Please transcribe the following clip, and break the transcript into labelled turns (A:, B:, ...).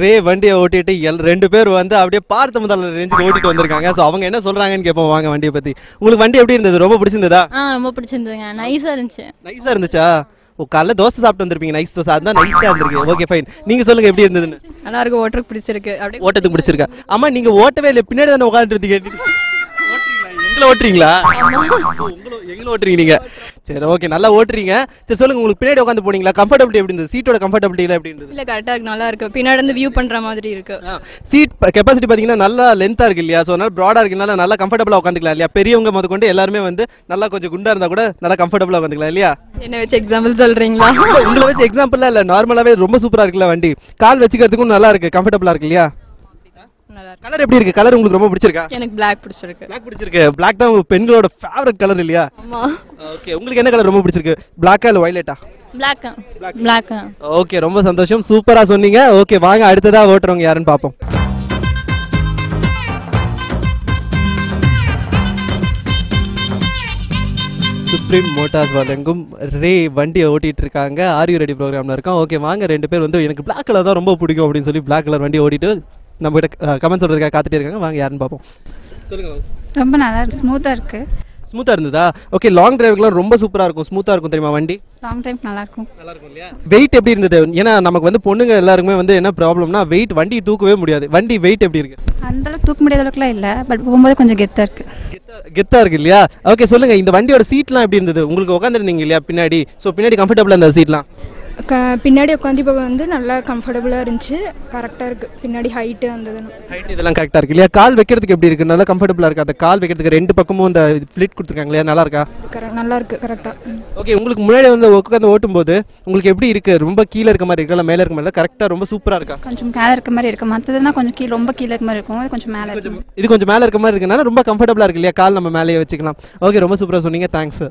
A: ரே வண்டியை ஓட்டிட்டு ரெண்டு பேர் வந்து அப்படியே பார்த்த முதல்ல ரேஞ்சுக்கு ஓட்டிட்டு வந்திருக்காங்க. ஸோ அவங்க என்ன சொல்றாங்கன்னு கேட்போம் வாங்க வண்டியை பத்தி. உங்களுக்கு வண்டி எப்படி இருந்தது? ரொம்ப பிடிச்சிருந்ததா?
B: ரொம்ப பிடிச்சிருந்ததுங்க. நைஸா இருந்துச்சு.
A: நைஸா இருந்துச்சா? காலைல தோசை சாப்பிட்டு வந்திருப்பீங்க. நைஸ் தோசை அதான் நைஸா இருந்திருக்கு. Okay fine. நீங்க சொல்லுங்க எப்படி இருந்ததுன்னு.
B: நல்லா இருக்கு. ஓட்டுறதுக்கு பிடிச்சிருக்கு. அப்படியே
A: ஓட்டத்துக்கு பிடிச்சிருக்கா? ஆமா நீங்க ஓட்டவே இல்லை, பின்னாடி தானே உட்காந்துட்டு இருந்தீங்க. எங்களை ஓட்டுறீங்களா? எங்களை ஓட்டுறீங்க நீங்க? சரி ஓகே, நல்லா ஓட்டுறீங்க. சரி சொல்லுங்க, உங்களுக்கு பின்னாடி உட்காந்து போனீங்களா? கம்ஃபர்டபிலிட்டி எப்படி இருந்தது? சீட்டோட கம்ஃபர்டபிலிட்டி எப்படி இருந்தது?
B: இல்ல கரெக்டா இருக்கு, நல்லா இருக்கு. பின்னாடி இருந்து வியூ பண்ற மாதிரி இருக்கு.
A: சீட் கெபாசிட்டி பாத்தீங்கன்னா நல்லா லென்த்தா இருக்கு இல்லையா? ஸோ அதனால ப்ராடா இருக்கனால நல்லா கம்ஃபர்டபுளா உட்காந்துக்கலாம் இல்லையா? பெரியவங்க முத கொண்டு எல்லாருமே வந்து நல்லா கொஞ்சம் குண்டா இருந்தா கூட நல்லா கம்ஃபர்டபுளா உட்காந்துக்கலாம் இல்லையா?
B: என்ன வச்சு எக்ஸாம்பிள் சொல்றீங்களா?
A: உங்களை வச்சு எக்ஸாம்பிள் இல்ல, நார்மலாவே ரொம்ப சூப்பரா இருக்குல்ல வண்டி. கால் வச்சுக்கிறதுக்கும் நல்லா இருக்கு, கம்ஃபர்டபுளா இருக்கு இல்லையா? கலர் எப்படி இருக்கு? கலர் உங்களுக்கு ரொம்ப பிடிச்சிருக்கா?
B: எனக்கு பிளாக் பிடிச்சிருக்கு.
A: பிளாக் பிடிச்சிருக்கு. பிளாக் தான் பெண்களோட ஃபேவரட் கலர் இல்லையா?
B: ஆமா.
A: ஓகே, உங்களுக்கு என்ன கலர் ரொம்ப பிடிச்சிருக்கு? பிளாக்கா இல்ல வயலட்டா?
B: பிளாக். பிளாக்.
A: ஓகே, ரொம்ப சந்தோஷம், சூப்பரா சொன்னீங்க. ஓகே வாங்க அடுத்ததா ஓட்டுறவங்க யாருன்னு பாப்போம். சுப்ரீம் மோட்டார்ஸ் வழங்கும் ரே வண்டியை ஓட்டிட்டு இருக்காங்க. ஆர் யூ ரெடி ப்ரோக்ராம்ல இருக்கோம். ஓகே வாங்க, ரெண்டு பேர் வந்து எனக்கு பிளாக் கலர் தான் ரொம்ப பிடிக்கும் அப்படின்னு சொல்லி பிளாக் கலர் வண்டி ஓட்டிட்டு நம்ம கிட்ட கமெண்ட் சொல்றதுக்காக காத்துட்டே இருக்காங்க. வாங்க யாருன்னு பார்ப்போம். சொல்லுங்க.
C: ரொம்ப நல்லா இருக்கு, ஸ்மூத்தா இருக்கு.
A: ஸ்மூத்தா இருந்ததா? ஓகே, லாங் டிரைவ்க்குலாம் ரொம்ப சூப்பரா இருக்கும், ஸ்மூத்தா இருக்கும் தெரியுமா வண்டி?
C: லாங் டைம் நல்லா இருக்கும்.
A: நல்லா இருக்கும் இல்லையா? வெயிட் எப்படி இருந்தது? ஏன்னா நமக்கு வந்து பொண்ணுங்க எல்லாருக்குமே வந்து என்ன ப்ராப்ளம்னா வெயிட், வண்டி தூக்கவே முடியாது. வண்டி வெயிட் எப்படி இருக்கு?
C: அந்த அளவுக்கு தூக்க முடியாத அளவுக்குலாம் இல்லை, பட் போகும்போது கொஞ்சம் கெத்தா இருக்கு.
A: கெத்தா இருக்கு இல்லையா? ஓகே சொல்லுங்க, இந்த வண்டியோட சீட்லாம் எப்படி இருந்தது? உங்களுக்கு உட்காந்துருந்தீங்க இல்லையா பின்னாடி? ஸோ பின்னாடி கம்ஃபர்டபுளா இருந்த சீட்லாம்?
D: பின்னாடி உட்காந்து இப்போ வந்து நல்லா கம்ஃபர்டபுளாக இருந்துச்சு, கரெக்டாக இருக்குது. பின்னாடி ஹைட்டு அந்த
A: ஹைட் இதெல்லாம் கரெக்டாக இருக்கு இல்லையா? கால் வைக்கிறதுக்கு எப்படி இருக்குது? நல்லா கம்ஃபர்டபுளாக இருக்குது. அந்த கால் வைக்கிறதுக்கு ரெண்டு பக்கமும் இந்த ஃபிளிட் கொடுத்துருக்காங்க இல்லையா? நல்லா இருக்கா?
D: நல்லா இருக்குது, கரெக்டாக.
A: ஓகே, உங்களுக்கு முன்னாடி வந்து உட்காந்து ஓட்டும்போது உங்களுக்கு எப்படி இருக்குது? ரொம்ப கீழே இருக்க மாதிரி இருக்கா இல்லை மேலே இருக்க மாதிரி? கரெக்டாக ரொம்ப சூப்பராக இருக்கா?
C: கொஞ்சம் மேலே இருக்க மாதிரி இருக்குது. மற்றதுனா கொஞ்சம் கீழே, ரொம்ப கீழே இருக்க மாதிரி இருக்கும். இது கொஞ்சம் மேலே இருக்கும்.
A: இது கொஞ்சம் மேலே இருக்க மாதிரி இருக்குனால ரொம்ப கம்ஃபர்டபுளாக இருக்கு இல்லையா? கால் நம்ம மேலேயே வச்சுக்கலாம். ஓகே, ரொம்ப சூப்பராக சொன்னீங்க. தேங்க்ஸ்.